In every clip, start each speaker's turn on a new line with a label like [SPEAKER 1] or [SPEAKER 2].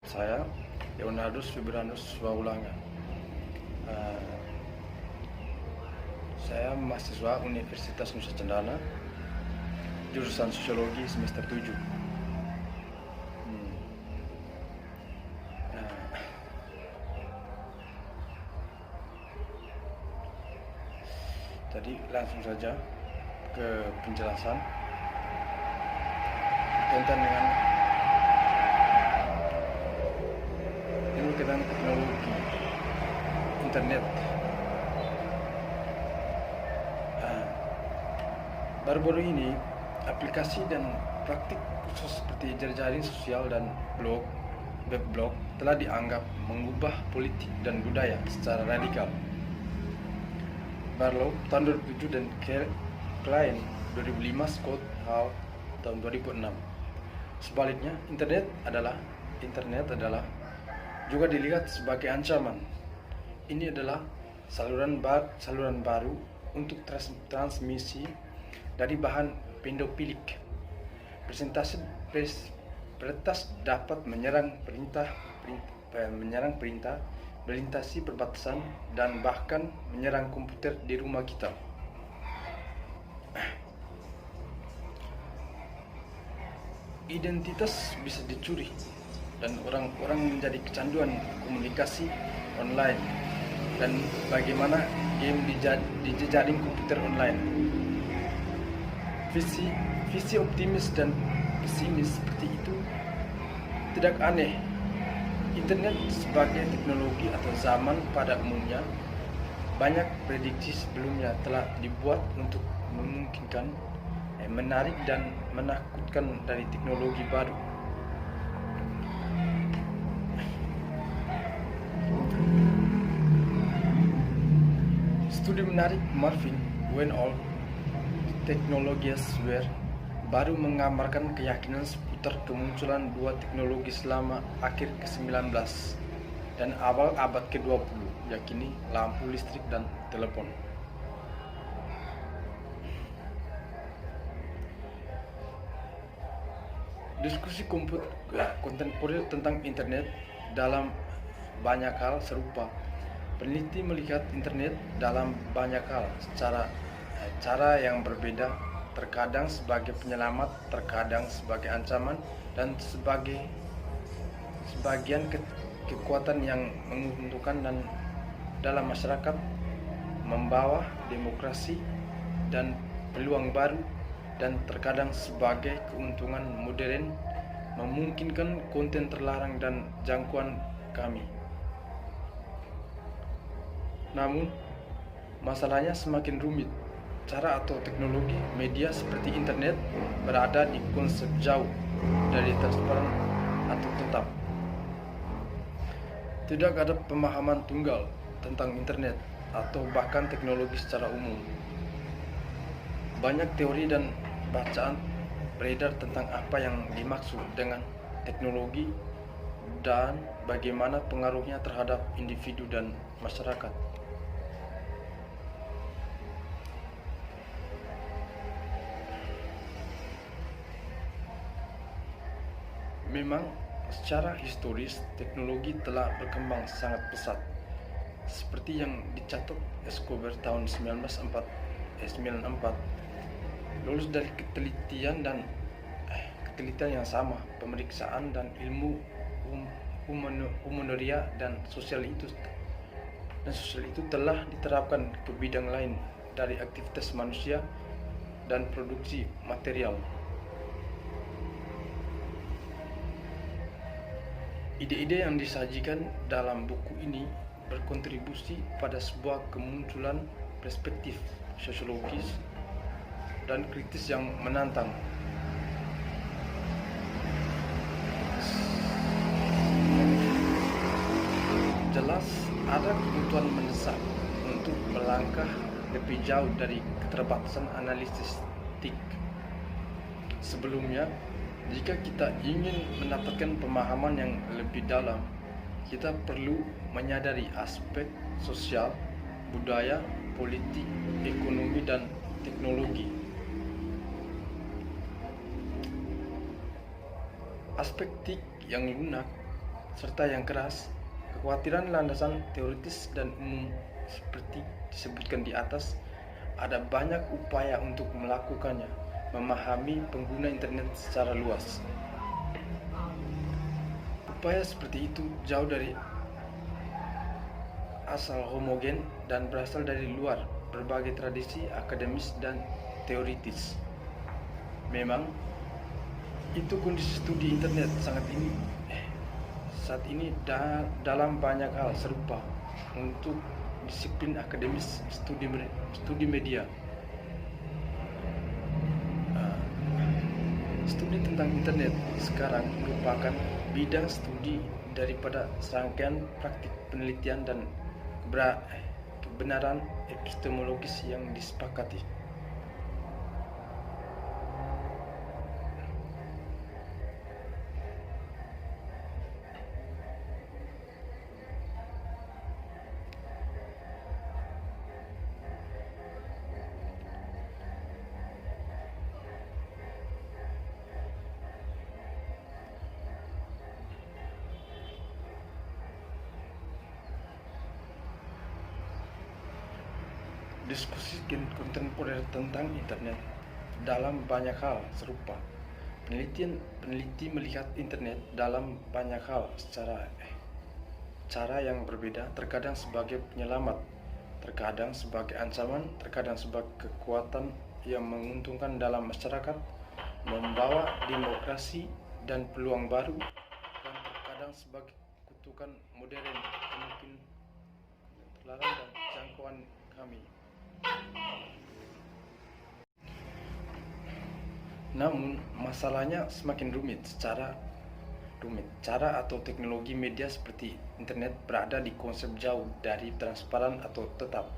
[SPEAKER 1] Saya Leonardus Fibranus Waulanga. Saya mahasiswa Universitas Nusa Cendana, jurusan Sosiologi semester 7. Jadi langsung saja ke penjelasan tentang dengan ilmu tentang teknologi internet. Baru-baru ini aplikasi dan praktik khusus seperti jejaring sosial dan web blog telah dianggap mengubah politik dan budaya secara radikal. Barlow tahun 2007 dan Klein 2005 Scott Hall tahun 2006. Sebaliknya, internet adalah juga dilihat sebagai ancaman. Ini adalah saluran baru untuk transmisi dari bahan pendofilik. Peretas dapat menyerang perintah, melintasi perbatasan, dan bahkan menyerang komputer di rumah kita. Identitas bisa dicuri dan orang-orang menjadi kecanduan komunikasi online, dan bagaimana game di jejaring komputer online. Visi optimis dan pesimis seperti itu tidak aneh. Internet sebagai teknologi atau zaman pada umumnya, banyak prediksi sebelumnya telah dibuat untuk memungkinkan, menarik dan menakutkan dari teknologi baru. Studi menarik Marvin Weinhold, Technologies Where, baru menggambarkan keyakinan seputar kemunculan dua teknologi selama akhir ke-19 dan awal abad ke-20, yakni lampu listrik dan telepon. Diskusi kontemporer tentang internet dalam banyak hal serupa. Peneliti melihat internet dalam banyak hal secara cara yang berbeda, terkadang sebagai penyelamat, terkadang sebagai ancaman, dan sebagian kekuatan yang menguntungkan dan dalam masyarakat, membawa demokrasi dan peluang baru, dan terkadang sebagai keuntungan modern, memungkinkan konten terlarang dan jangkauan kami. Namun, masalahnya semakin rumit. Cara atau teknologi media seperti internet berada di konsep jauh dari transparan atau tetap. Tidak ada pemahaman tunggal tentang internet atau bahkan teknologi secara umum. Banyak teori dan bacaan beredar tentang apa yang dimaksud dengan teknologi dan bagaimana pengaruhnya terhadap individu dan masyarakat. Memang, secara historis teknologi telah berkembang sangat pesat, seperti yang dicatat Escobar tahun 1994, lulus dari ketelitian yang sama, pemeriksaan dan ilmu humanitaria dan sosial itu telah diterapkan ke bidang lain dari aktivitas manusia dan produksi material. Ide-ide yang disajikan dalam buku ini berkontribusi pada sebuah kemunculan perspektif sosiologis dan kritis yang menantang. Jelas ada kebutuhan mendesak untuk melangkah lebih jauh dari keterbatasan analistik. Sebelumnya, jika kita ingin mendapatkan pemahaman yang lebih dalam, kita perlu menyadari aspek sosial, budaya, politik, ekonomi, dan teknologi. Aspek TIK yang lunak serta yang keras. Kekhawatiran landasan teoritis dan umum seperti disebutkan di atas, ada banyak upaya untuk melakukannya, memahami pengguna internet secara luas. Upaya seperti itu jauh dari asal homogen dan berasal dari luar berbagai tradisi akademis dan teoritis. Memang itu kondisi studi internet saat ini dalam banyak hal serupa untuk disiplin akademis studi media. Studi tentang internet sekarang merupakan bidang studi daripada serangkaian praktik penelitian dan kebenaran epistemologis yang disepakati. Diskusi kontemporer tentang internet dalam banyak hal serupa. Peneliti melihat internet dalam banyak hal secara cara yang berbeda, terkadang sebagai penyelamat, terkadang sebagai ancaman, terkadang sebagai kekuatan yang menguntungkan dalam masyarakat, membawa demokrasi dan peluang baru, dan terkadang sebagai kutukan modern, mungkin terlarang dan jangkauan kami. Namun, masalahnya semakin rumit. Cara atau teknologi media seperti internet berada di konsep jauh dari transparan atau tetap.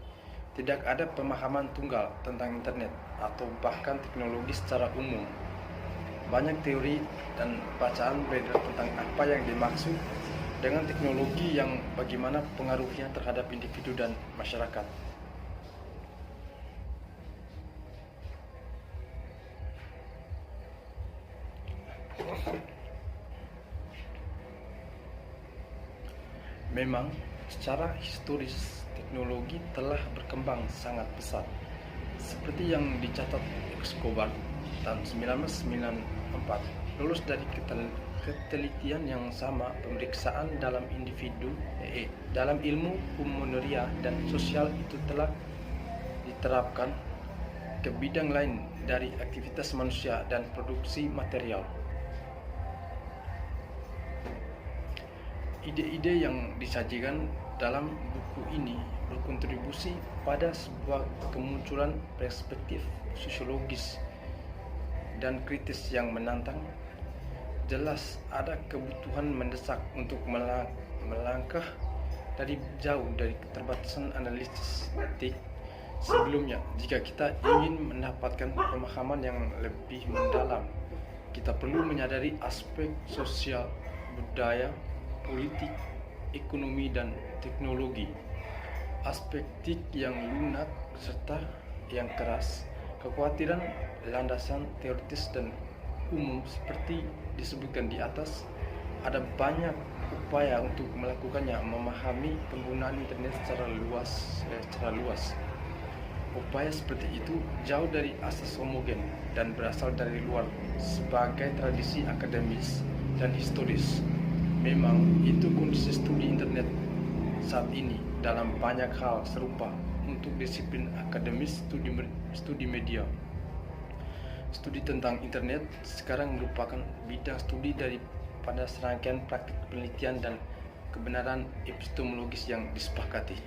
[SPEAKER 1] Tidak ada pemahaman tunggal tentang internet atau bahkan teknologi secara umum. Banyak teori dan bacaan beredar tentang apa yang dimaksud dengan teknologi yang bagaimana pengaruhnya terhadap individu dan masyarakat. Memang, secara historis teknologi telah berkembang sangat pesat, seperti yang dicatat Escobar tahun 1994. Lulus dari ketelitian yang sama, pemeriksaan dalam dalam ilmu humanitaria dan sosial itu telah diterapkan ke bidang lain dari aktivitas manusia dan produksi material. Ide-ide yang disajikan dalam buku ini berkontribusi pada sebuah kemunculan perspektif sosiologis dan kritis yang menantang. Jelas ada kebutuhan mendesak untuk melangkah dari jauh dari keterbatasan analisis sebelumnya. Jika kita ingin mendapatkan pemahaman yang lebih mendalam, kita perlu menyadari aspek sosial, budaya, politik, ekonomi, dan teknologi. Aspek yang lunak serta yang keras. Kekhawatiran landasan teoritis dan umum seperti disebutkan di atas, ada banyak upaya untuk melakukannya, memahami penggunaan internet secara luas. Upaya seperti itu jauh dari asas homogen dan berasal dari luar sebagai tradisi akademis dan historis. Memang itu kondisi studi internet saat ini dalam banyak hal serupa untuk disiplin akademis studi media. Studi tentang internet sekarang merupakan bidang studi daripada serangkaian praktik penelitian dan kebenaran epistemologis yang disepakati.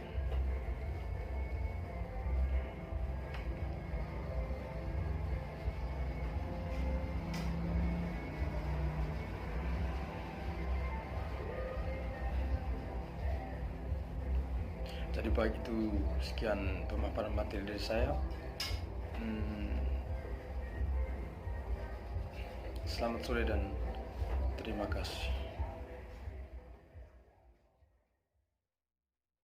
[SPEAKER 1] Jadi baik, itu sekian pemaparan materi dari saya. Selamat sore dan terima kasih.